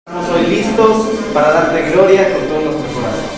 Estamos hoy listos para darte gloria con todo nuestro corazón.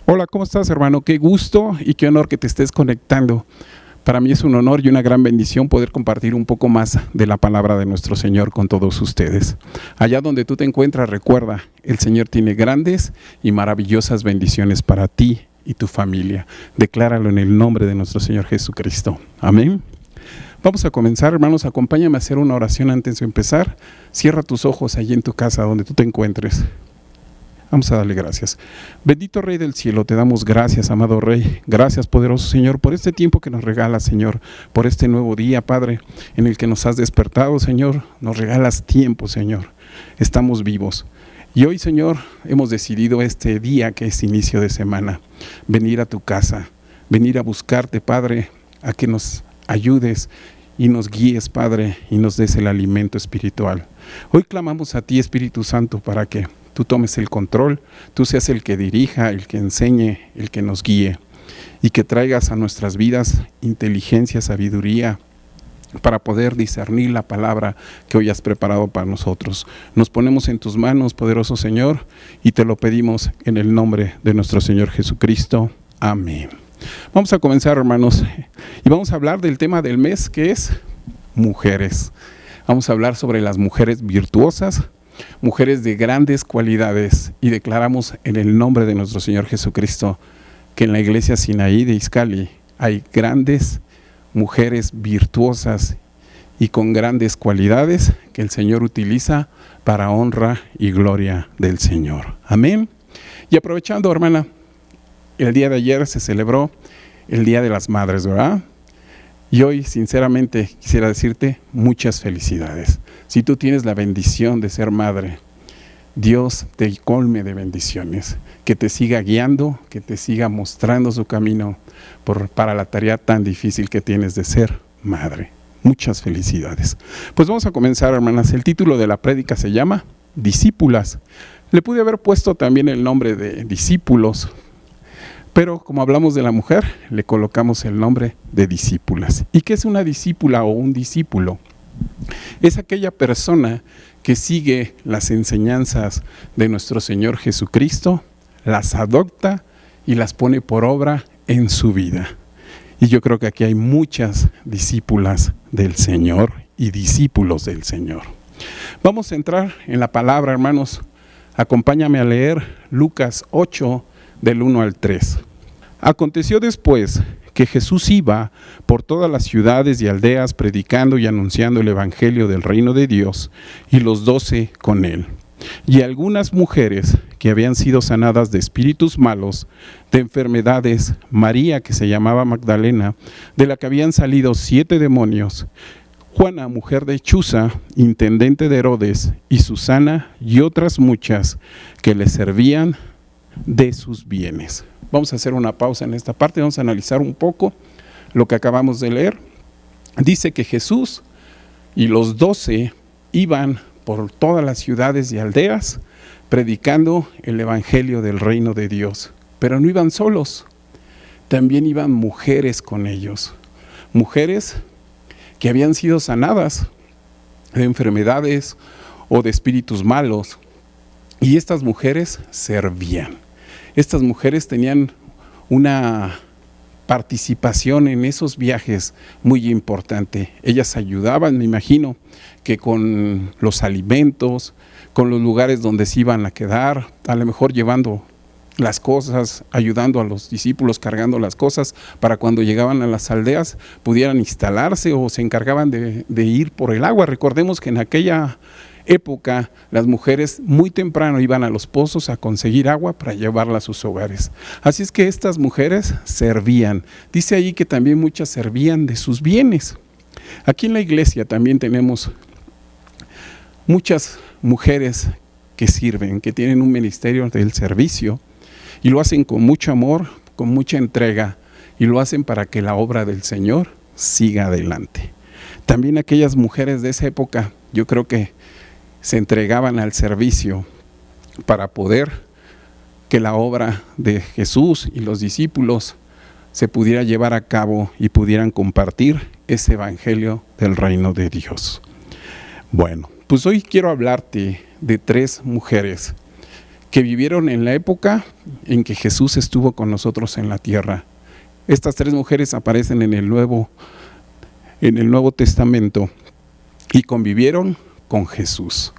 Hola, ¿cómo estás, hermano? Qué gusto y qué honor que te estés conectando. Para mí es un honor y una gran bendición poder compartir un poco más de la palabra de nuestro Señor con todos ustedes. Allá donde tú te encuentras, recuerda, el Señor tiene grandes y maravillosas bendiciones para ti y tu familia. Decláralo en el nombre de nuestro Señor Jesucristo. Amén. Vamos a comenzar, hermanos. Acompáñame a hacer una oración antes de empezar. Cierra tus ojos allí en tu casa, donde tú te encuentres. Vamos a darle gracias. Bendito Rey del cielo, te damos gracias, amado Rey. Gracias, poderoso Señor, por este tiempo que nos regalas, Señor. Por este nuevo día, Padre, en el que nos has despertado, Señor. Nos regalas tiempo, Señor. Estamos vivos. Y hoy, Señor, hemos decidido este día que es inicio de semana, venir a tu casa, venir a buscarte, Padre, a que nos ayudes y nos guíes, Padre, y nos des el alimento espiritual. Hoy clamamos a ti, Espíritu Santo, para que tú tomes el control, tú seas el que dirija, el que enseñe, el que nos guíe, y que traigas a nuestras vidas inteligencia, sabiduría, para poder discernir la palabra que hoy has preparado para nosotros. Nos ponemos en tus manos, poderoso Señor, y te lo pedimos en el nombre de nuestro Señor Jesucristo. Amén. Vamos a comenzar, hermanos, y vamos a hablar del tema del mes, que es mujeres. Vamos a hablar sobre las mujeres virtuosas, mujeres de grandes cualidades, y declaramos en el nombre de nuestro Señor Jesucristo que en la iglesia Sinaí de Izcalli hay grandes mujeres virtuosas y con grandes cualidades que el Señor utiliza para honra y gloria del Señor. Amén. Y aprovechando, hermana, el día de ayer se celebró el Día de las Madres, ¿verdad? Y hoy, sinceramente, quisiera decirte muchas felicidades. Si tú tienes la bendición de ser madre, Dios te colme de bendiciones, que te siga guiando, que te siga mostrando su camino para la tarea tan difícil que tienes de ser madre. Muchas felicidades. Pues vamos a comenzar, hermanas. El título de la prédica se llama Discípulas. Le pude haber puesto también el nombre de discípulos, pero como hablamos de la mujer, le colocamos el nombre de discípulas. ¿Y qué es una discípula o un discípulo? Es aquella persona que sigue las enseñanzas de nuestro Señor Jesucristo, las adopta y las pone por obra en su vida. Y yo creo que aquí hay muchas discípulas del Señor y discípulos del Señor. Vamos a entrar en la palabra, hermanos. Acompáñame a leer Lucas 8, del 1 al 3. Aconteció después que Jesús iba por todas las ciudades y aldeas predicando y anunciando el evangelio del reino de Dios, y los 12 con él. Y algunas mujeres que habían sido sanadas de espíritus malos, de enfermedades, María, que se llamaba Magdalena, de la que habían salido 7 demonios, Juana, mujer de Chuza, intendente de Herodes, y Susana, y otras muchas que le servían de sus bienes. Vamos a hacer una pausa en esta parte, vamos a analizar un poco lo que acabamos de leer. Dice que Jesús y los 12 iban por todas las ciudades y aldeas predicando el evangelio del reino de Dios, pero no iban solos, también iban mujeres con ellos, mujeres que habían sido sanadas de enfermedades o de espíritus malos. Y estas mujeres servían. Estas mujeres tenían una participación en esos viajes muy importante. Ellas ayudaban, me imagino, que con los alimentos, con los lugares donde se iban a quedar, a lo mejor llevando las cosas, ayudando a los discípulos, cargando las cosas, para cuando llegaban a las aldeas pudieran instalarse, o se encargaban de ir por el agua. Recordemos que en aquella época las mujeres muy temprano iban a los pozos a conseguir agua para llevarla a sus hogares. Así es que estas mujeres servían. Dice ahí que también muchas servían de sus bienes. Aquí en la iglesia también tenemos muchas mujeres que sirven, que tienen un ministerio del servicio, y lo hacen con mucho amor, con mucha entrega, y lo hacen para que la obra del Señor siga adelante. También aquellas mujeres de esa época, yo creo que se entregaban al servicio para poder que la obra de Jesús y los discípulos se pudiera llevar a cabo y pudieran compartir ese evangelio del reino de Dios. Bueno, pues hoy quiero hablarte de 3 mujeres que vivieron en la época en que Jesús estuvo con nosotros en la tierra. Estas 3 mujeres aparecen en el Nuevo Testamento y convivieron con Jesús.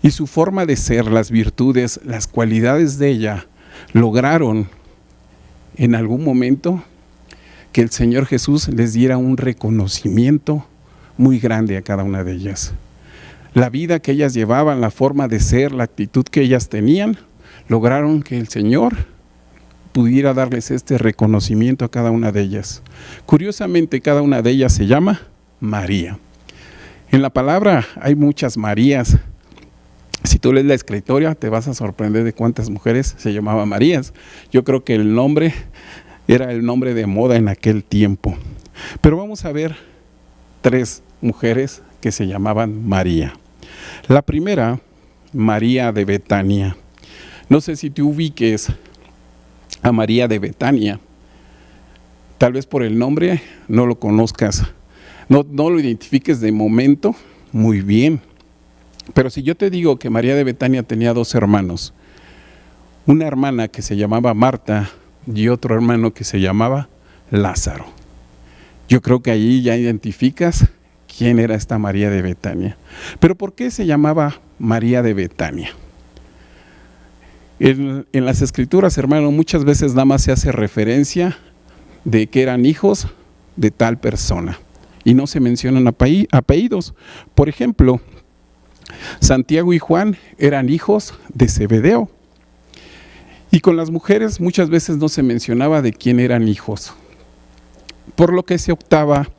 Y su forma de ser, las virtudes, las cualidades de ella, lograron en algún momento que el Señor Jesús les diera un reconocimiento muy grande a cada una de ellas. La vida que ellas llevaban, la forma de ser, la actitud que ellas tenían, lograron que el Señor pudiera darles este reconocimiento a cada una de ellas. Curiosamente, cada una de ellas se llama María. En la palabra hay muchas Marías. Si tú lees la escritura, te vas a sorprender de cuántas mujeres se llamaban Marías. Yo creo que el nombre era el nombre de moda en aquel tiempo. Pero vamos a ver 3 mujeres que se llamaban María. La primera, María de Betania. No sé si te ubiques a María de Betania. Tal vez por el nombre no lo conozcas, no lo identifiques de momento muy bien. Pero si yo te digo que María de Betania tenía 2 hermanos, una hermana que se llamaba Marta y otro hermano que se llamaba Lázaro, yo creo que ahí ya identificas quién era esta María de Betania. Pero ¿por qué se llamaba María de Betania? En las escrituras, hermano, muchas veces nada más se hace referencia de que eran hijos de tal persona y no se mencionan apellidos. Por ejemplo, Santiago y Juan eran hijos de Zebedeo, y con las mujeres muchas veces no se mencionaba de quién eran hijos, por lo que se optaba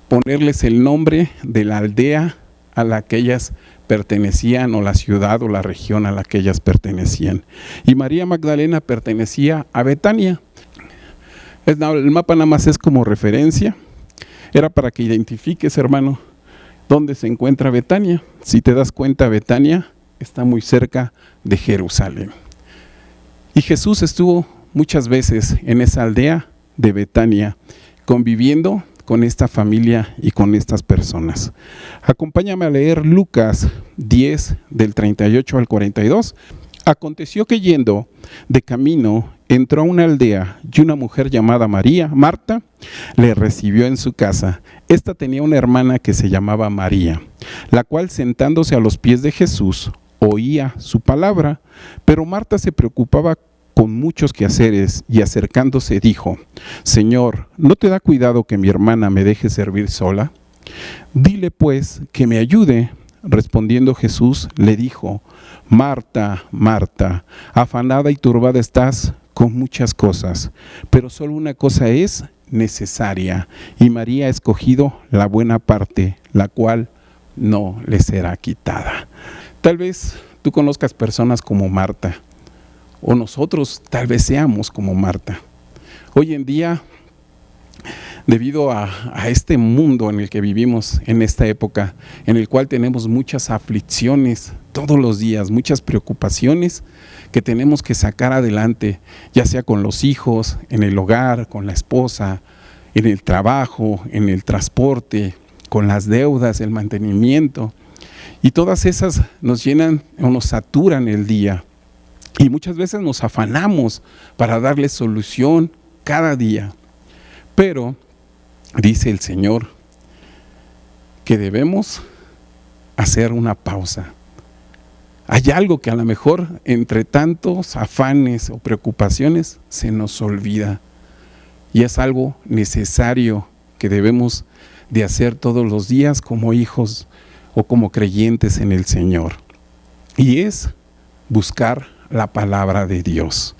ponerles el nombre de la aldea a la que ellas pertenecían, o la ciudad o la región a la que ellas pertenecían. Y María Magdalena pertenecía a Betania. El mapa nada más es como referencia, era para que identifiques, hermano, dónde se encuentra Betania. Si te das cuenta, Betania está muy cerca de Jerusalén. Y Jesús estuvo muchas veces en esa aldea de Betania, conviviendo con esta familia y con estas personas. Acompáñame a leer Lucas 10, del 38 al 42. Aconteció que yendo de camino, entró a una aldea, y una mujer llamada Marta, le recibió en su casa. Esta tenía una hermana que se llamaba María, la cual, sentándose a los pies de Jesús, oía su palabra. Pero Marta se preocupaba con muchos quehaceres, y acercándose dijo: Señor, ¿no te da cuidado que mi hermana me deje servir sola? Dile pues que me ayude. Respondiendo Jesús le dijo: Marta, Marta, afanada y turbada estás con muchas cosas, pero solo una cosa es necesaria, y María ha escogido la buena parte, la cual no le será quitada. Tal vez tú conozcas personas como Marta, o nosotros tal vez seamos como Marta. Hoy en día, debido a este mundo en el que vivimos, en esta época, en el cual tenemos muchas aflicciones todos los días, muchas preocupaciones que tenemos que sacar adelante, ya sea con los hijos, en el hogar, con la esposa, en el trabajo, en el transporte, con las deudas, el mantenimiento. Y todas esas nos llenan o nos saturan el día. Y muchas veces nos afanamos para darle solución cada día. Pero dice el Señor que debemos hacer una pausa. Hay algo que a lo mejor entre tantos afanes o preocupaciones se nos olvida. Y es algo necesario que debemos de hacer todos los días como hijos o como creyentes en el Señor. Y es buscar la palabra de Dios,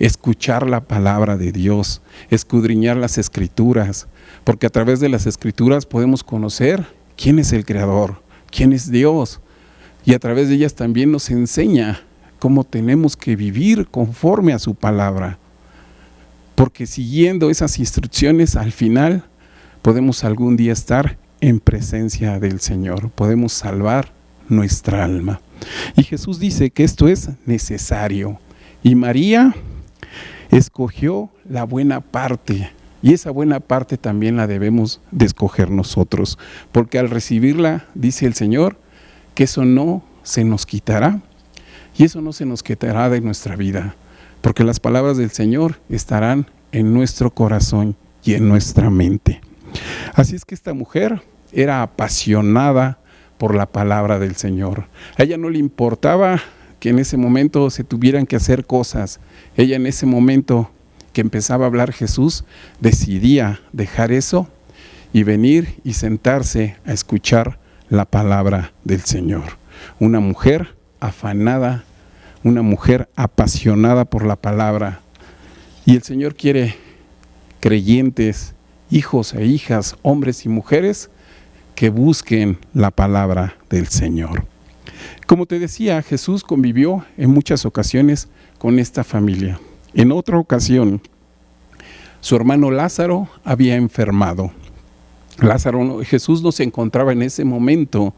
escuchar la palabra de Dios, escudriñar las Escrituras, porque a través de las Escrituras podemos conocer quién es el Creador, quién es Dios, y a través de ellas también nos enseña cómo tenemos que vivir conforme a su palabra, porque siguiendo esas instrucciones al final podemos algún día estar en presencia del Señor, podemos salvar nuestra alma. Y Jesús dice que esto es necesario. Y María escogió la buena parte. Y esa buena parte también la debemos de escoger nosotros. Porque al recibirla, dice el Señor, que eso no se nos quitará. Y eso no se nos quitará de nuestra vida. Porque las palabras del Señor estarán en nuestro corazón y en nuestra mente. Así es que esta mujer era apasionada por la palabra del Señor. A ella no le importaba que en ese momento se tuvieran que hacer cosas. Ella en ese momento que empezaba a hablar Jesús, decidía dejar eso y venir y sentarse a escuchar la palabra del Señor. Una mujer afanada, una mujer apasionada por la palabra. Y el Señor quiere creyentes, hijos e hijas, hombres y mujeres, que busquen la palabra del Señor. Como te decía, Jesús convivió en muchas ocasiones con esta familia. En otra ocasión, su hermano Lázaro había enfermado. Jesús no se encontraba en ese momento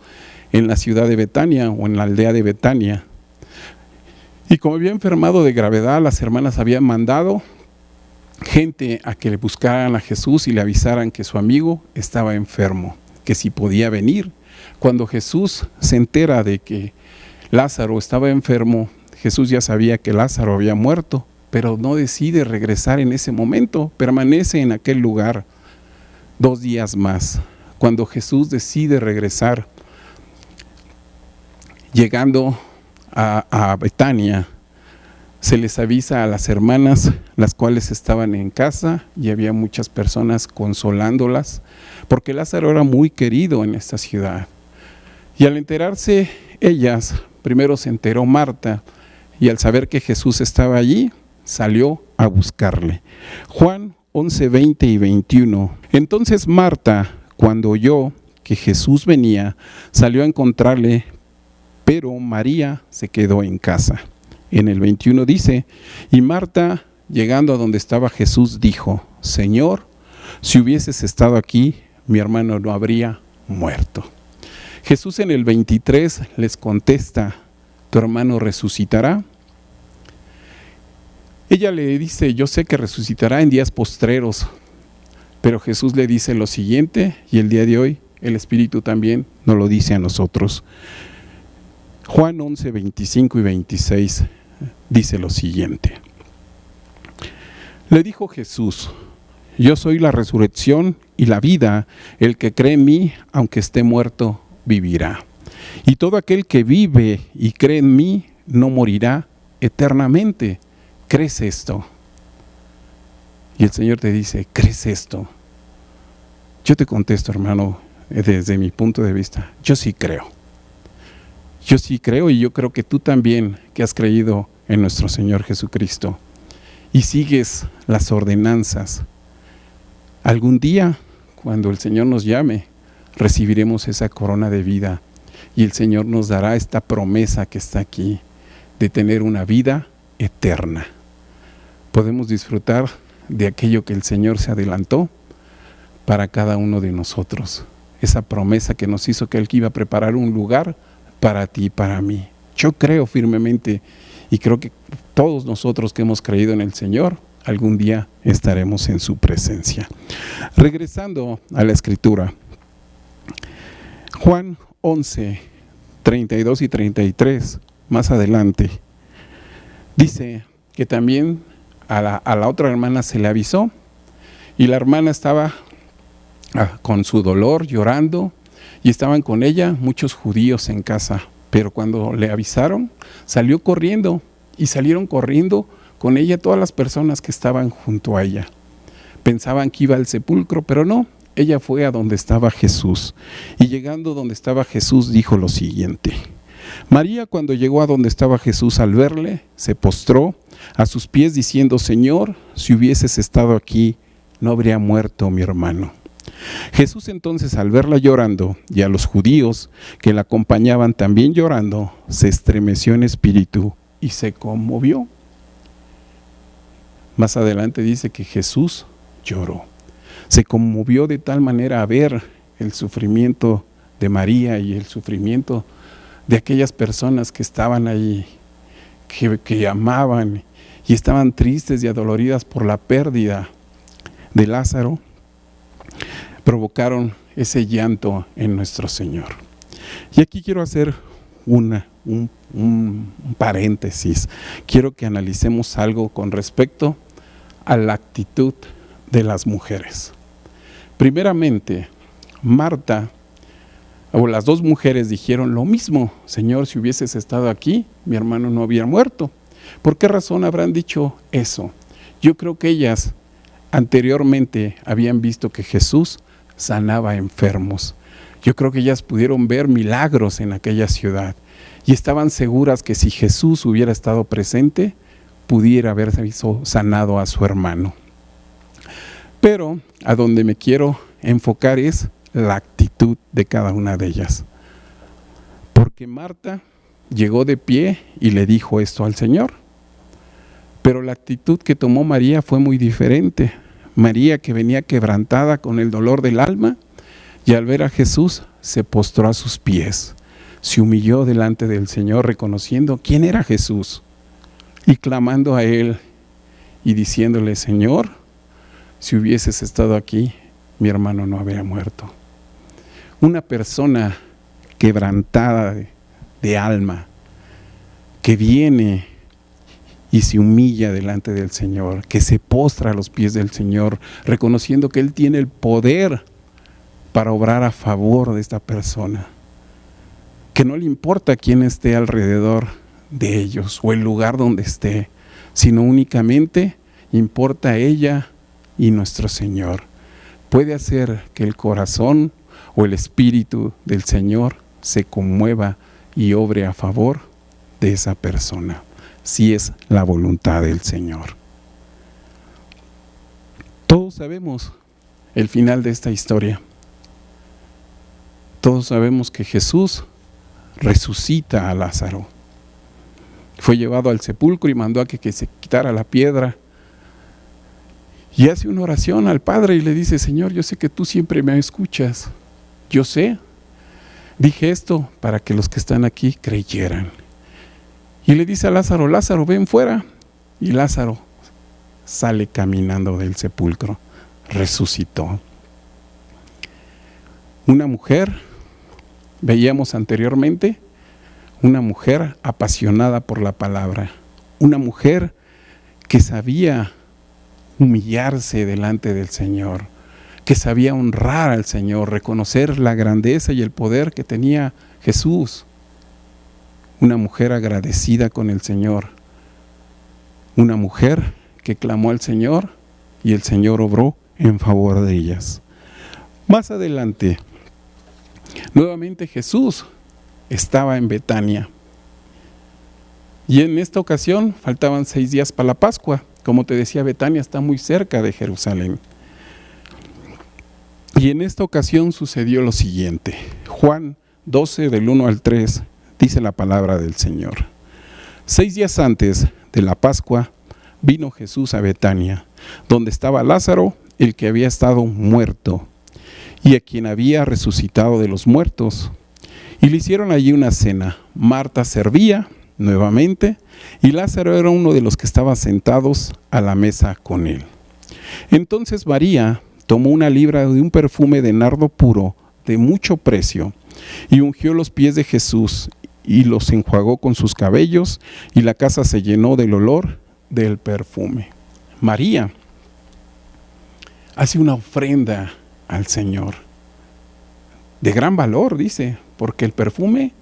en la ciudad de Betania o en la aldea de Betania. Y como había enfermado de gravedad, las hermanas habían mandado gente a que le buscaran a Jesús y le avisaran que su amigo estaba enfermo, que si podía venir. Cuando Jesús se entera de que Lázaro estaba enfermo, Jesús ya sabía que Lázaro había muerto, pero no decide regresar en ese momento, permanece en aquel lugar 2 días más. Cuando Jesús decide regresar, llegando a Betania, se les avisa a las hermanas, las cuales estaban en casa, y había muchas personas consolándolas, porque Lázaro era muy querido en esta ciudad. Y al enterarse ellas, primero se enteró Marta, y al saber que Jesús estaba allí, salió a buscarle. Juan 11, 20 y 21. Entonces Marta, cuando oyó que Jesús venía, salió a encontrarle, pero María se quedó en casa. En el 21 dice, y Marta, llegando a donde estaba Jesús, dijo, Señor, si hubieses estado aquí, mi hermano no habría muerto. Jesús en el 23 les contesta, ¿tu hermano resucitará? Ella le dice, yo sé que resucitará en días postreros, pero Jesús le dice lo siguiente, y el día de hoy el Espíritu también nos lo dice a nosotros. Juan 11, 25 y 26 dice lo siguiente. Le dijo Jesús, yo soy la resurrección y la vida, el que cree en mí, aunque esté muerto, vivirá. Y todo aquel que vive y cree en mí, no morirá eternamente. ¿Crees esto? Y el Señor te dice, ¿crees esto? Yo te contesto, hermano, desde mi punto de vista, yo sí creo. Yo sí creo, y yo creo que tú también, que has creído en nuestro Señor Jesucristo y sigues las ordenanzas, algún día, cuando el Señor nos llame, recibiremos esa corona de vida y el Señor nos dará esta promesa que está aquí, de tener una vida eterna. Podemos disfrutar de aquello que el Señor se adelantó para cada uno de nosotros. Esa promesa que nos hizo, que Él iba a preparar un lugar para ti y para mí. Yo creo firmemente, y creo que todos nosotros que hemos creído en el Señor, algún día estaremos en su presencia. Regresando a la escritura, Juan 11, 32 y 33, más adelante, dice que también a la otra hermana se le avisó, y la hermana estaba con su dolor, llorando, y estaban con ella muchos judíos en casa. Pero cuando le avisaron, salió corriendo, y salieron corriendo con ella todas las personas que estaban junto a ella. Pensaban que iba al sepulcro, pero no, ella fue a donde estaba Jesús. Y llegando donde estaba Jesús, dijo lo siguiente: María, cuando llegó a donde estaba Jesús, al verle, se postró a sus pies diciendo: Señor, si hubieses estado aquí, no habría muerto mi hermano. Jesús entonces, al verla llorando, y a los judíos que la acompañaban también llorando, se estremeció en espíritu y se conmovió. Más adelante dice que Jesús lloró. Se conmovió de tal manera a ver el sufrimiento de María y el sufrimiento de aquellas personas que estaban ahí, que amaban y estaban tristes y adoloridas por la pérdida de Lázaro, provocaron ese llanto en nuestro Señor. Y aquí quiero hacer un paréntesis. Quiero que analicemos algo con respecto a la actitud de las mujeres. Primeramente, Marta, o las dos mujeres, dijeron lo mismo: Señor, si hubieses estado aquí, mi hermano no había muerto. ¿Por qué razón habrán dicho eso? Yo creo que ellas anteriormente habían visto que Jesús sanaba enfermos. Yo creo que ellas pudieron ver milagros en aquella ciudad y estaban seguras que si Jesús hubiera estado presente, pudiera haber sanado a su hermano. Pero a donde me quiero enfocar es la actitud de cada una de ellas. Porque Marta llegó de pie y le dijo esto al Señor. Pero la actitud que tomó María fue muy diferente. María, que venía quebrantada con el dolor del alma, y al ver a Jesús se postró a sus pies, se humilló delante del Señor, reconociendo quién era Jesús y clamando a Él y diciéndole: Señor, si hubieses estado aquí, mi hermano no habría muerto. Una persona quebrantada de alma, que viene y se humilla delante del Señor, que se postra a los pies del Señor, reconociendo que Él tiene el poder para obrar a favor de esta persona, que no le importa quién esté alrededor de ellos o el lugar donde esté, sino únicamente importa a ella y nuestro Señor. Puede hacer que el corazón o el espíritu del Señor se conmueva y obre a favor de esa persona, si es la voluntad del Señor. Todos sabemos el final de esta historia. Todos sabemos que Jesús resucita a Lázaro. Fue llevado al sepulcro y mandó a que se quitara la piedra. Y hace una oración al Padre y le dice: Señor, yo sé que tú siempre me escuchas. Yo sé. Dije esto para que los que están aquí creyeran. Y le dice a Lázaro: Lázaro, ven fuera. Y Lázaro sale caminando del sepulcro. Resucitó. Una mujer, veíamos anteriormente, una mujer apasionada por la palabra. Una mujer que sabía humillarse delante del Señor, que sabía honrar al Señor, reconocer la grandeza y el poder que tenía Jesús. Una mujer agradecida con el Señor, una mujer que clamó al Señor y el Señor obró en favor de ellas. Más adelante, nuevamente Jesús estaba en Betania y en esta ocasión faltaban 6 días para la Pascua. Como te decía, Betania está muy cerca de Jerusalén. Y en esta ocasión sucedió lo siguiente. Juan 12, del 1 al 3, dice la palabra del Señor. 6 días antes de la Pascua, vino Jesús a Betania, donde estaba Lázaro, el que había estado muerto, y a quien había resucitado de los muertos. Y le hicieron allí una cena. Marta servía, nuevamente, y Lázaro era uno de los que estaban sentados a la mesa con él. Entonces María tomó una libra de un perfume de nardo puro de mucho precio y ungió los pies de Jesús y los enjuagó con sus cabellos, y la casa se llenó del olor del perfume. María hace una ofrenda al Señor de gran valor, dice, porque el perfume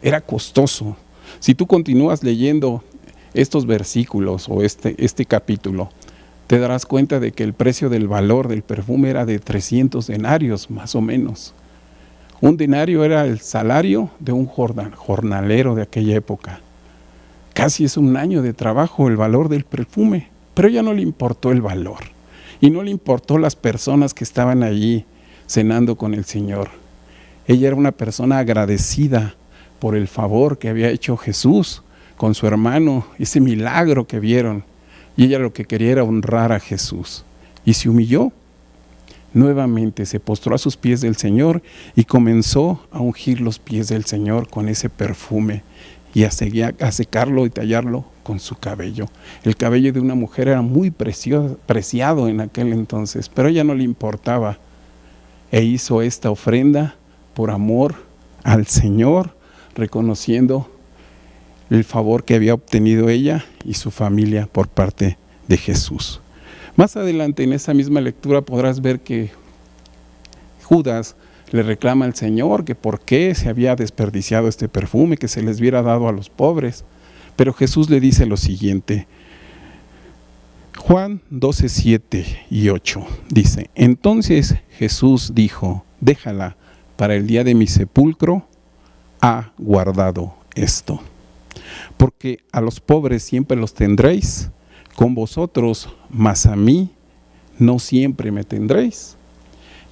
era costoso. Si tú continúas leyendo estos versículos o este capítulo, te darás cuenta de que el precio del valor del perfume era de 300 denarios, más o menos. Un denario era el salario de un jornalero de aquella época. Casi es un año de trabajo el valor del perfume, pero a ella no le importó el valor. Y no le importó las personas que estaban allí cenando con el Señor. Ella era una persona agradecida por el favor que había hecho Jesús con su hermano, ese milagro que vieron. Y ella lo que quería era honrar a Jesús. Y se humilló. Nuevamente se postró a sus pies del Señor y comenzó a ungir los pies del Señor con ese perfume y a secarlo y tallarlo con su cabello. El cabello de una mujer era muy preciado en aquel entonces, pero a ella no le importaba. E hizo esta ofrenda por amor al Señor, reconociendo el favor que había obtenido ella y su familia por parte de Jesús. Más adelante en esa misma lectura podrás ver que Judas le reclama al Señor que por qué se había desperdiciado este perfume, que se les hubiera dado a los pobres. Pero Jesús le dice lo siguiente. Juan 12, 7 y 8 dice: entonces Jesús dijo: déjala, para el día de mi sepulcro ha guardado esto. Porque a los pobres siempre los tendréis con vosotros, mas a mí no siempre me tendréis.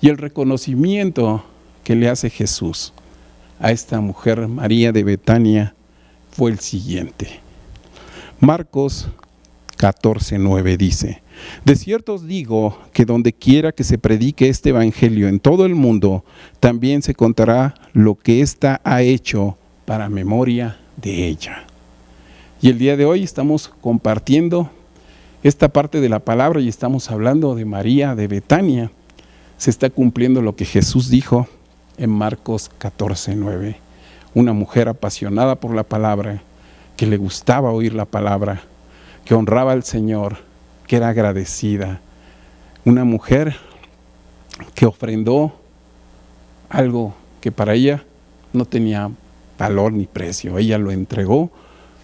Y el reconocimiento que le hace Jesús a esta mujer María de Betania fue el siguiente. Marcos 14:9 dice: de cierto os digo que donde quiera que se predique este evangelio en todo el mundo, también se contará lo que ésta ha hecho para memoria de ella. Y el día de hoy estamos compartiendo esta parte de la palabra y estamos hablando de María de Betania. Se está cumpliendo lo que Jesús dijo en Marcos 14:9. Una mujer apasionada por la palabra, que le gustaba oír la palabra, que honraba al Señor, que era agradecida. Una mujer que ofrendó algo que para ella no tenía valor ni precio. Ella lo entregó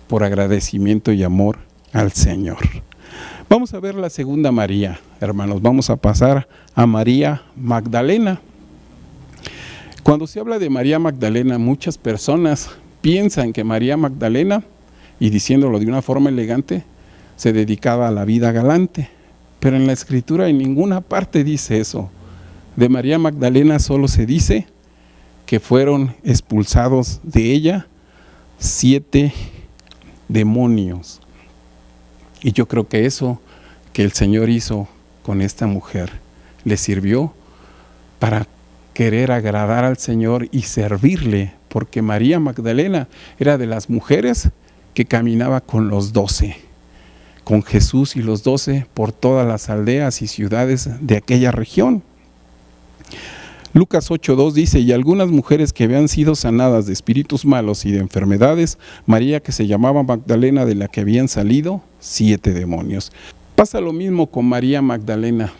por agradecimiento y amor al Señor. Vamos a ver la segunda María, hermanos. Vamos a pasar a María Magdalena. Cuando se habla de María Magdalena, muchas personas piensan que María Magdalena, y diciéndolo de una forma elegante, se dedicaba a la vida galante. Pero en la Escritura en ninguna parte dice eso. De María Magdalena solo se dice que fueron expulsados de ella 7 demonios. Y yo creo que eso que el Señor hizo con esta mujer le sirvió para querer agradar al Señor y servirle, porque María Magdalena era de las mujeres que caminaba con los 12, con Jesús y los 12 por todas las aldeas y ciudades de aquella región. Lucas 8:2 dice: y algunas mujeres que habían sido sanadas de espíritus malos y de enfermedades, María que se llamaba Magdalena, de la que habían salido 7 demonios. Pasa lo mismo con María Magdalena.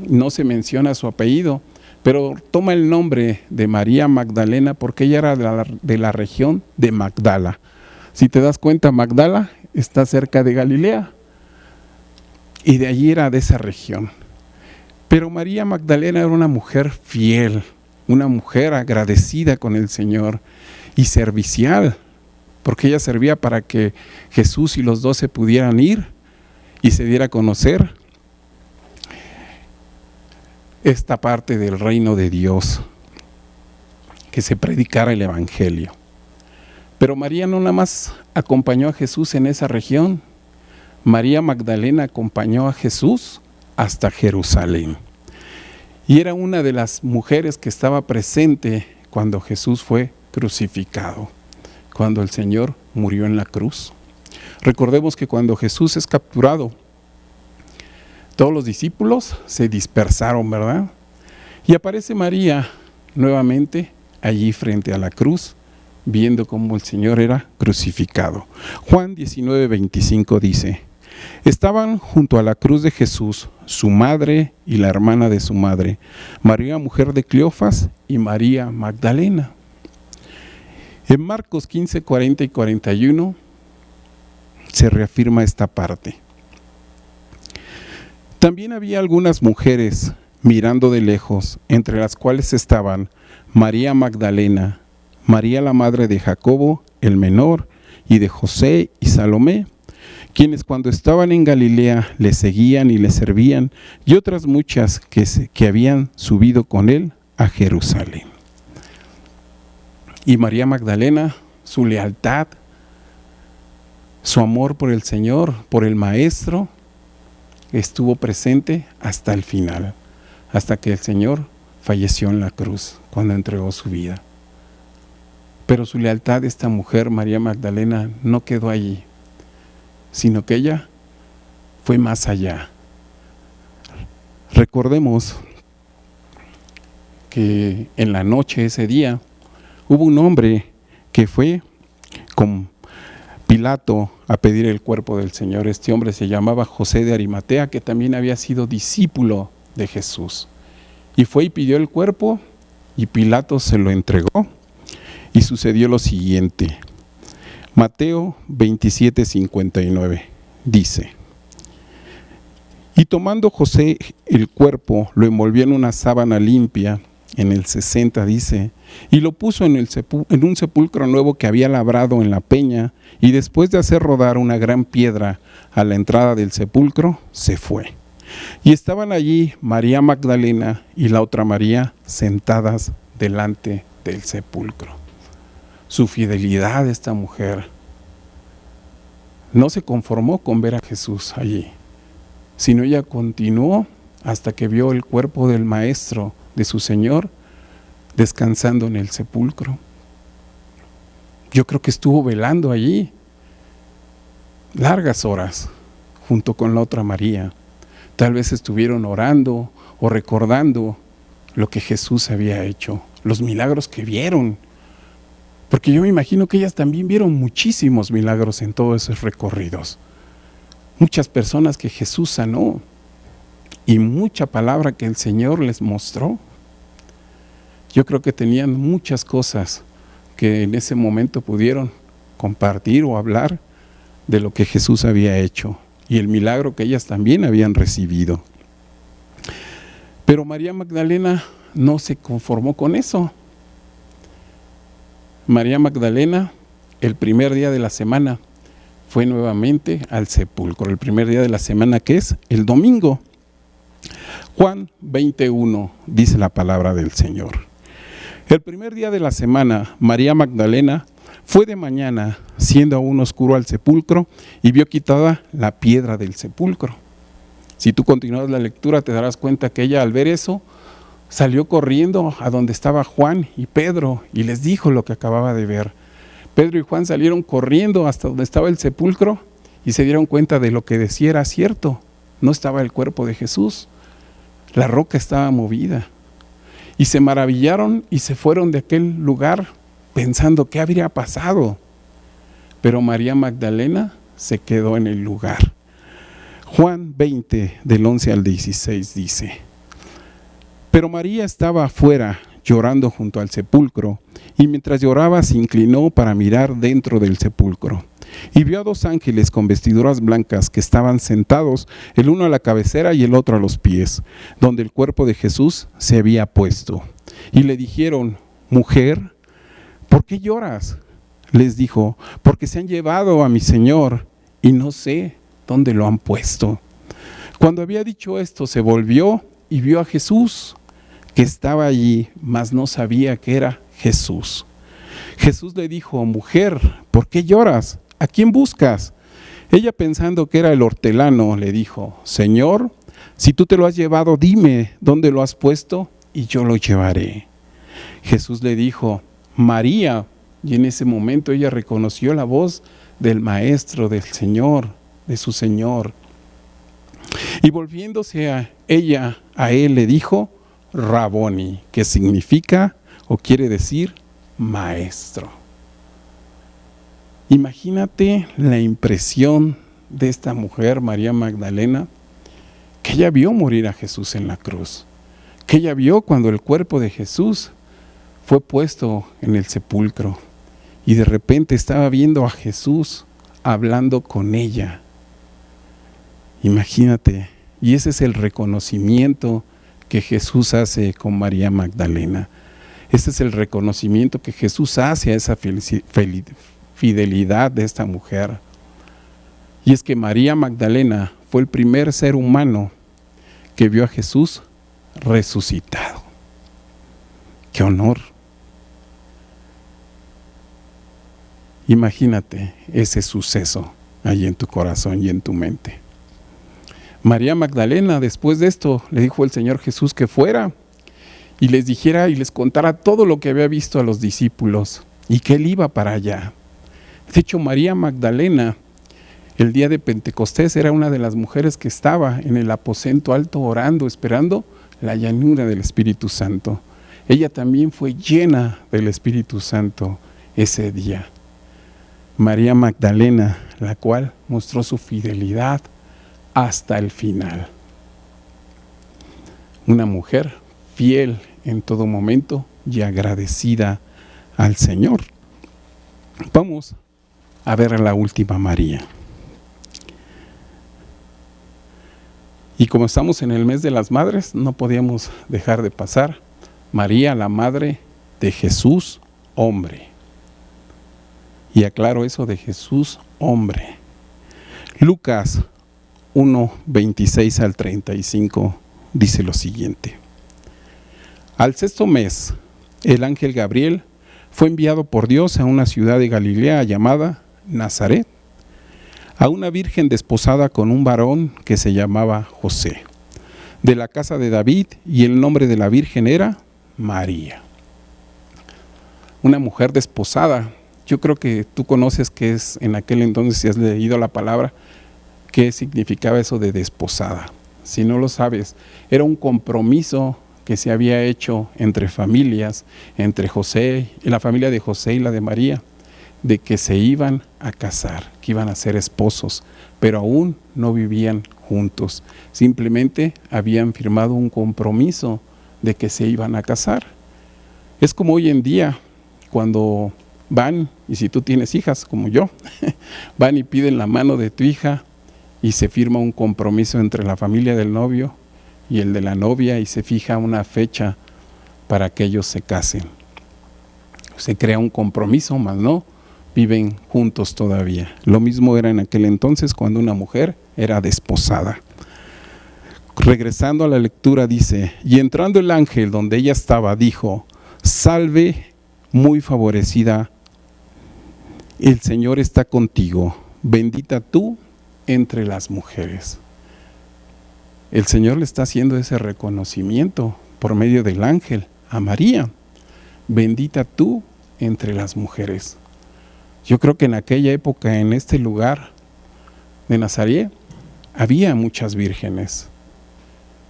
No se menciona su apellido, pero toma el nombre de María Magdalena porque ella era de la región de Magdala. Si te das cuenta, Magdala está cerca de Galilea y de allí era de esa región. Pero María Magdalena era una mujer fiel, una mujer agradecida con el Señor y servicial, porque ella servía para que Jesús y los 12 pudieran ir y se diera a conocer esta parte del reino de Dios, que se predicara el Evangelio. Pero María no nada más acompañó a Jesús en esa región. María Magdalena acompañó a Jesús hasta Jerusalén. Y era una de las mujeres que estaba presente cuando Jesús fue crucificado. cuando el Señor murió en la cruz. Recordemos que cuando Jesús es capturado, todos los discípulos se dispersaron, ¿verdad? Y aparece María nuevamente allí frente a la cruz, viendo cómo el Señor era crucificado. Juan 19:25 dice: estaban junto a la cruz de Jesús su madre y la hermana de su madre, María, mujer de Cleofas, y María Magdalena. En Marcos 15:40 y 41 se reafirma esta parte. También había algunas mujeres mirando de lejos, entre las cuales estaban María Magdalena, María la madre de Jacobo el menor y de José y Salomé, quienes cuando estaban en Galilea le seguían y le servían, y otras muchas que habían subido con él a Jerusalén. Y María Magdalena, su lealtad, su amor por el Señor, por el Maestro, estuvo presente hasta el final, hasta que el Señor falleció en la cruz, cuando entregó su vida. Pero su lealtad, esta mujer, María Magdalena, no quedó allí, sino que ella fue más allá. Recordemos que en la noche ese día hubo un hombre que fue con Pilato a pedir el cuerpo del Señor. Este hombre se llamaba José de Arimatea, que también había sido discípulo de Jesús. Y fue y pidió el cuerpo, y Pilato se lo entregó, y sucedió lo siguiente. Mateo 27:59 dice: y tomando José el cuerpo, lo envolvió en una sábana limpia. En el 60 dice: y lo puso en un sepulcro nuevo que había labrado en la peña, y después de hacer rodar una gran piedra a la entrada del sepulcro, se fue. Y estaban allí María Magdalena y la otra María sentadas delante del sepulcro. Su fidelidad de esta mujer no se conformó con ver a Jesús allí, sino ella continuó hasta que vio el cuerpo del Maestro, de su Señor, descansando en el sepulcro. Yo creo que estuvo velando allí largas horas junto con la otra María. Tal vez estuvieron orando o recordando lo que Jesús había hecho, los milagros que vieron. Porque yo me imagino que ellas también vieron muchísimos milagros en todos esos recorridos. Muchas personas que Jesús sanó y mucha palabra que el Señor les mostró. Yo creo que tenían muchas cosas que en ese momento pudieron compartir o hablar de lo que Jesús había hecho y el milagro que ellas también habían recibido. Pero María Magdalena no se conformó con eso. María Magdalena, el primer día de la semana, fue nuevamente al sepulcro. El primer día de la semana, que es el domingo. Juan 20:1 dice la palabra del Señor. El primer día de la semana, María Magdalena fue de mañana, siendo aún oscuro, al sepulcro y vio quitada la piedra del sepulcro. Si tú continúas la lectura, te darás cuenta que ella, al ver eso, salió corriendo a donde estaba Juan y Pedro y les dijo lo que acababa de ver. Pedro y Juan salieron corriendo hasta donde estaba el sepulcro y se dieron cuenta de lo que decía era cierto. No estaba el cuerpo de Jesús. La roca estaba movida. Y se maravillaron y se fueron de aquel lugar pensando qué habría pasado. Pero María Magdalena se quedó en el lugar. Juan 20, del 11 al 16 dice: pero María estaba afuera llorando junto al sepulcro, y mientras lloraba se inclinó para mirar dentro del sepulcro. Y vio a dos ángeles con vestiduras blancas que estaban sentados, el uno a la cabecera y el otro a los pies, donde el cuerpo de Jesús se había puesto. Y le dijeron: mujer, ¿por qué lloras? Les dijo: porque se han llevado a mi Señor y no sé dónde lo han puesto. Cuando había dicho esto, se volvió y vio a Jesús, que estaba allí, mas no sabía que era Jesús. Jesús le dijo: mujer, ¿por qué lloras? ¿A quién buscas? Ella, pensando que era el hortelano, le dijo: Señor, si tú te lo has llevado, dime dónde lo has puesto y yo lo llevaré. Jesús le dijo: María. y en ese momento ella reconoció la voz del Maestro, del Señor, de su Señor. Y volviéndose a él le dijo, Raboni, que significa o quiere decir maestro. Imagínate la impresión de esta mujer, María Magdalena, que ella vio morir a Jesús en la cruz, que ella vio cuando el cuerpo de Jesús fue puesto en el sepulcro y de repente estaba viendo a Jesús hablando con ella. Imagínate, y ese es el reconocimiento que Jesús hace con María Magdalena. Ese es el reconocimiento que Jesús hace a esa fidelidad de esta mujer. Y es que María Magdalena fue el primer ser humano que vio a Jesús resucitado. ¡Qué honor! Imagínate ese suceso ahí en tu corazón y en tu mente. María Magdalena, después de esto, le dijo el Señor Jesús que fuera y les dijera y les contara todo lo que había visto a los discípulos y que él iba para allá. De hecho, María Magdalena, el día de Pentecostés, era una de las mujeres que estaba en el aposento alto orando, esperando la llanura del Espíritu Santo. Ella también fue llena del Espíritu Santo ese día. María Magdalena, la cual mostró su fidelidad hasta el final. Una mujer fiel en todo momento y agradecida al Señor. Vamos a ver a la última María. Y como estamos en el mes de las madres, no podíamos dejar de pasar María, la madre de Jesús, hombre. Y aclaro eso de Jesús, hombre. Lucas 1, 26 al 35 dice lo siguiente. Al 6º mes, el ángel Gabriel fue enviado por Dios a una ciudad de Galilea llamada Nazaret, a una virgen desposada con un varón que se llamaba José, de la casa de David, y el nombre de la virgen era María. Una mujer desposada. Yo creo que tú conoces qué es en aquel entonces, si has leído la palabra, qué significaba eso de desposada. Si no lo sabes, era un compromiso que se había hecho entre familias, entre José y la familia de José y la de María, de que se iban a casar, que iban a ser esposos, pero aún no vivían juntos. Simplemente habían firmado un compromiso de que se iban a casar. Es como hoy en día, cuando van, y si tú tienes hijas como yo, van y piden la mano de tu hija y se firma un compromiso entre la familia del novio y el de la novia y se fija una fecha para que ellos se casen. Se crea un compromiso, mas no viven juntos todavía. Lo mismo era en aquel entonces cuando una mujer era desposada. Regresando a la lectura dice, y entrando el ángel donde ella estaba, dijo, salve, muy favorecida, el Señor está contigo, bendita tú entre las mujeres. El Señor le está haciendo ese reconocimiento por medio del ángel a María, bendita tú entre las mujeres. Yo creo que en aquella época, en este lugar de Nazaret, había muchas vírgenes,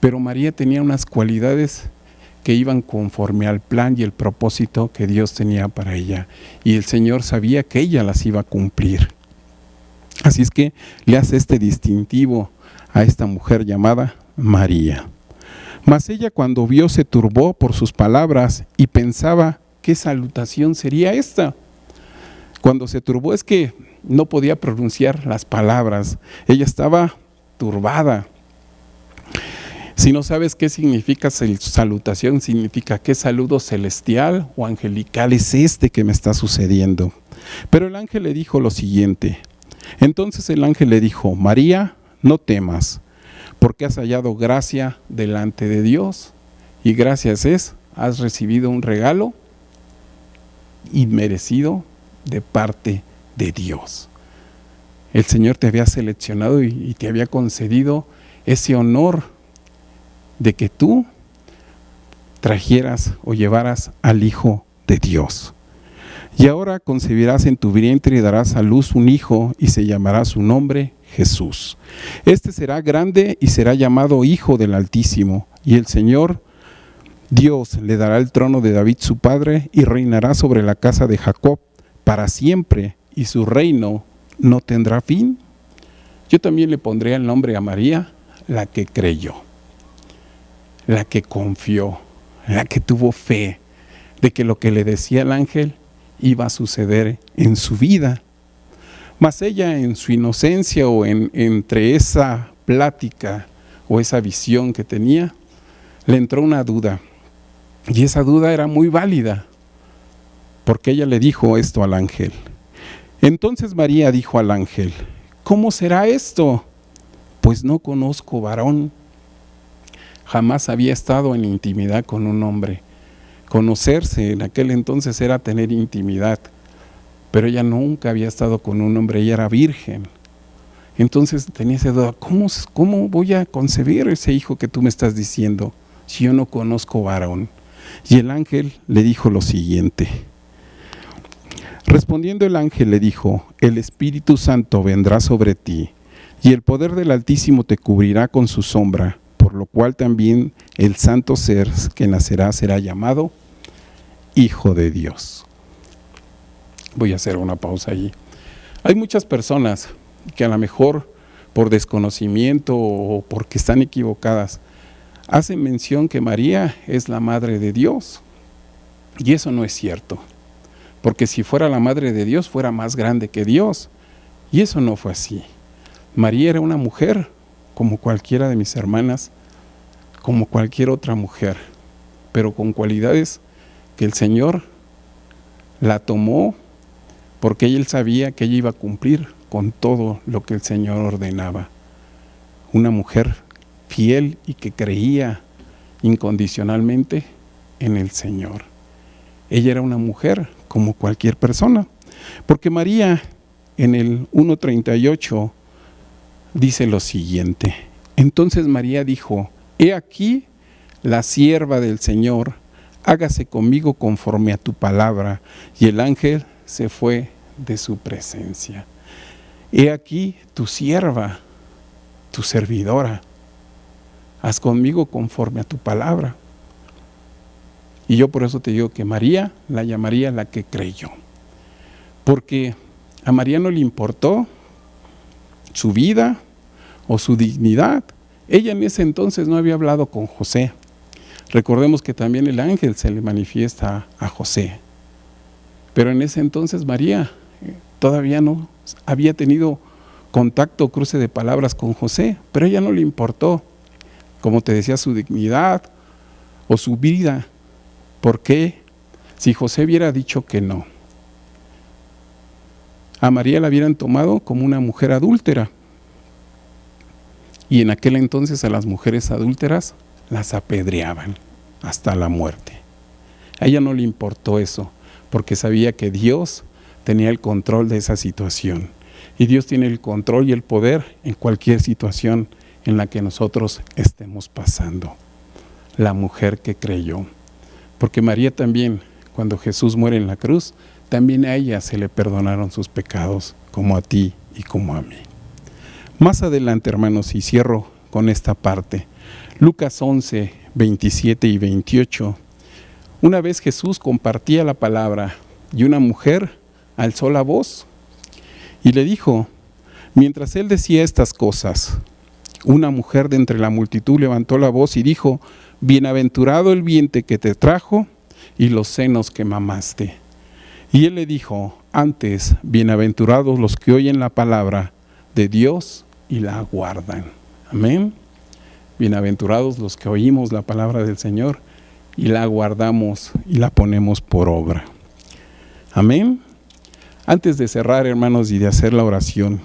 pero María tenía unas cualidades que iban conforme al plan y el propósito que Dios tenía para ella, y el Señor sabía que ella las iba a cumplir. Así es que le hace este distintivo a esta mujer llamada María. Mas ella, cuando vio, se turbó por sus palabras y pensaba, ¿qué salutación sería esta? Cuando se turbó es que no podía pronunciar las palabras. Ella estaba turbada. Si no sabes qué significa salutación, significa qué saludo celestial o angelical es este que me está sucediendo. Pero el ángel le dijo lo siguiente. Entonces el ángel le dijo, María, no temas, porque has hallado gracia delante de Dios. Y gracias es, has recibido un regalo inmerecido de parte de Dios. El Señor te había seleccionado y te había concedido ese honor de que tú trajeras o llevaras al Hijo de Dios. Y ahora concebirás en tu vientre y darás a luz un hijo y se llamará su nombre Jesús. Este será grande y será llamado Hijo del Altísimo, y el Señor Dios le dará el trono de David su padre y reinará sobre la casa de Jacob para siempre, y su reino no tendrá fin. Yo también le pondré el nombre a María, la que creyó, la que confió, la que tuvo fe de que lo que le decía el ángel iba a suceder en su vida. Mas ella, en su inocencia o entre esa plática o esa visión que tenía, le entró una duda. Y esa duda era muy válida, porque ella le dijo esto al ángel. Entonces María dijo al ángel: ¿cómo será esto? Pues no conozco varón. Jamás había estado en intimidad con un hombre. Conocerse en aquel entonces era tener intimidad, pero ella nunca había estado con un hombre, ella era virgen. Entonces tenía esa duda: ¿cómo voy a concebir ese hijo que tú me estás diciendo si yo no conozco varón? Y el ángel le dijo lo siguiente. Respondiendo el ángel le dijo: el Espíritu Santo vendrá sobre ti, y el poder del Altísimo te cubrirá con su sombra, por lo cual también el santo ser que nacerá será llamado Hijo de Dios. Voy a hacer una pausa allí. Hay muchas personas que a lo mejor por desconocimiento o porque están equivocadas, hacen mención que María es la madre de Dios. Y eso no es cierto. Porque si fuera la madre de Dios, fuera más grande que Dios. Y eso no fue así. María era una mujer, como cualquiera de mis hermanas, como cualquier otra mujer, pero con cualidades que el Señor la tomó porque Él sabía que ella iba a cumplir con todo lo que el Señor ordenaba. Una mujer fiel y que creía incondicionalmente en el Señor. Ella era una mujer como cualquier persona, porque María en el 1:38 dice lo siguiente: entonces María dijo: he aquí la sierva del Señor, hágase conmigo conforme a tu palabra. Y el ángel se fue de su presencia. He aquí tu sierva, tu servidora, haz conmigo conforme a tu palabra. Y yo por eso te digo que María la llamaría la que creyó, porque a María no le importó su vida o su dignidad. Ella en ese entonces no había hablado con José. Recordemos que también el ángel se le manifiesta a José, pero en ese entonces María todavía no había tenido contacto o cruce de palabras con José, pero a ella no le importó, como te decía, su dignidad o su vida. ¿Por qué? Si José hubiera dicho que no, a María la hubieran tomado como una mujer adúltera. Y en aquel entonces a las mujeres adúlteras las apedreaban hasta la muerte. A ella no le importó eso, porque sabía que Dios tenía el control de esa situación. Y Dios tiene el control y el poder en cualquier situación en la que nosotros estemos pasando. La mujer que creyó. Porque María también, cuando Jesús muere en la cruz, también a ella se le perdonaron sus pecados, como a ti y como a mí. Más adelante, hermanos, y cierro con esta parte. Lucas 11, 27 y 28. Una vez Jesús compartía la palabra y una mujer alzó la voz y le dijo, mientras él decía estas cosas, una mujer de entre la multitud levantó la voz y dijo: bienaventurado el vientre que te trajo y los senos que mamaste. Y él le dijo: antes, bienaventurados los que oyen la palabra de Dios y la guardan. Amén. Bienaventurados los que oímos la palabra del Señor y la guardamos y la ponemos por obra. Amén. Antes de cerrar, hermanos, y de hacer la oración,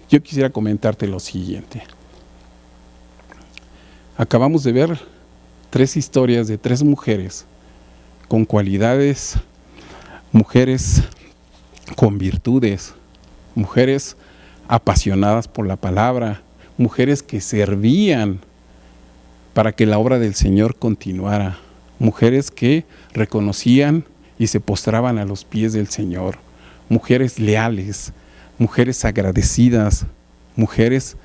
yo quisiera comentarte lo siguiente. Acabamos de ver 3 historias de 3 mujeres con cualidades, mujeres con virtudes, mujeres apasionadas por la palabra, mujeres que servían para que la obra del Señor continuara, mujeres que reconocían y se postraban a los pies del Señor. Mujeres leales, mujeres agradecidas, mujeres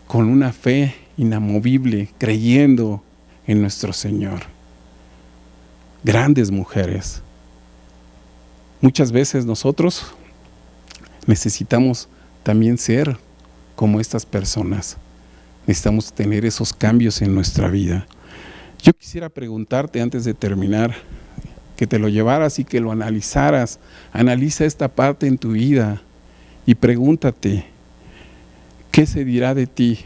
con una fe inamovible, creyendo en nuestro Señor. Grandes mujeres. Muchas veces nosotros necesitamos también ser como estas personas. Necesitamos tener esos cambios en nuestra vida. Yo quisiera preguntarte antes de terminar, que te lo llevaras y que lo analizaras. Analiza esta parte en tu vida y pregúntate, ¿qué se dirá de ti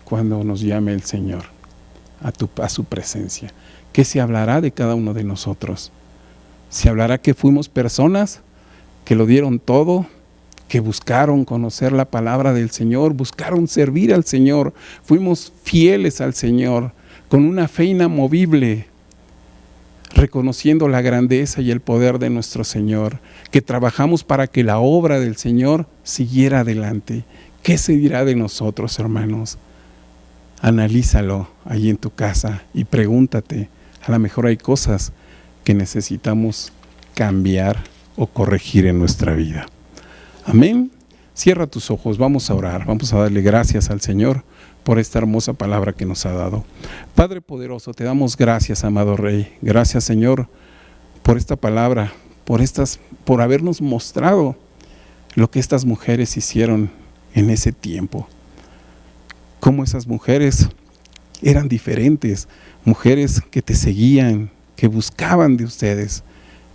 cuando nos llame el Señor a su presencia? ¿Qué se hablará de cada uno de nosotros? ¿Se hablará que fuimos personas que lo dieron todo, que buscaron conocer la palabra del Señor, buscaron servir al Señor, fuimos fieles al Señor, con una fe inamovible, reconociendo la grandeza y el poder de nuestro Señor, que trabajamos para que la obra del Señor siguiera adelante? ¿Qué se dirá de nosotros, hermanos? Analízalo ahí en tu casa y pregúntate, a lo mejor hay cosas que necesitamos cambiar o corregir en nuestra vida. Amén. Cierra tus ojos, vamos a orar, vamos a darle gracias al Señor por esta hermosa palabra que nos ha dado. Padre poderoso, te damos gracias, amado Rey. Gracias, Señor, por esta palabra, por habernos mostrado lo que estas mujeres hicieron en ese tiempo. Cómo esas mujeres eran diferentes, mujeres que te seguían, que buscaban de ustedes,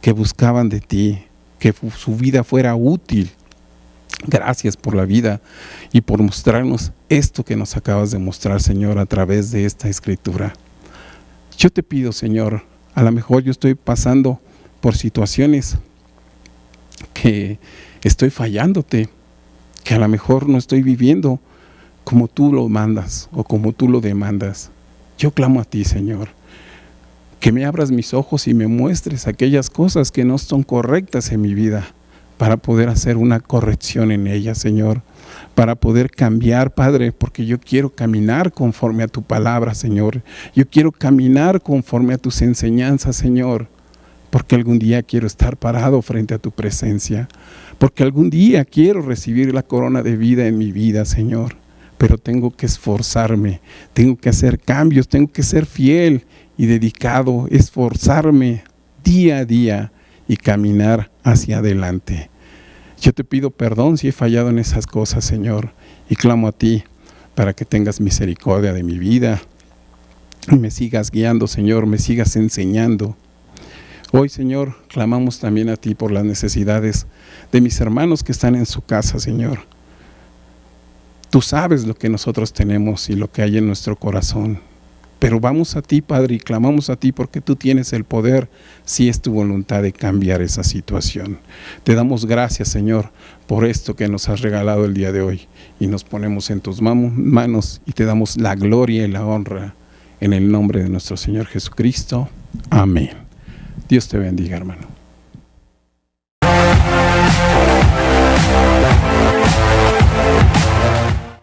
que buscaban de ti, que su vida fuera útil. Gracias por la vida y por mostrarnos esto que nos acabas de mostrar, Señor, a través de esta escritura. Yo te pido, Señor, a lo mejor yo estoy pasando por situaciones que estoy fallándote, que a lo mejor no estoy viviendo como tú lo mandas o como tú lo demandas. Yo clamo a ti, Señor, que me abras mis ojos y me muestres aquellas cosas que no son correctas en mi vida, para poder hacer una corrección en ella, Señor, para poder cambiar, Padre, porque yo quiero caminar conforme a tu palabra, Señor. Yo quiero caminar conforme a tus enseñanzas, Señor, porque algún día quiero estar parado frente a tu presencia, porque algún día quiero recibir la corona de vida en mi vida, Señor. Pero tengo que esforzarme, tengo que hacer cambios, tengo que ser fiel y dedicado, esforzarme día a día y caminar hacia adelante. Yo te pido perdón si he fallado en esas cosas, Señor, y clamo a ti para que tengas misericordia de mi vida y me sigas guiando, Señor, me sigas enseñando. Hoy, Señor, clamamos también a ti por las necesidades de mis hermanos que están en su casa, Señor. Tú sabes lo que nosotros tenemos y lo que hay en nuestro corazón. Pero vamos a ti, Padre, y clamamos a ti porque tú tienes el poder, si es tu voluntad, de cambiar esa situación. Te damos gracias, Señor, por esto que nos has regalado el día de hoy. Y nos ponemos en tus manos y te damos la gloria y la honra en el nombre de nuestro Señor Jesucristo. Amén. Dios te bendiga, hermano.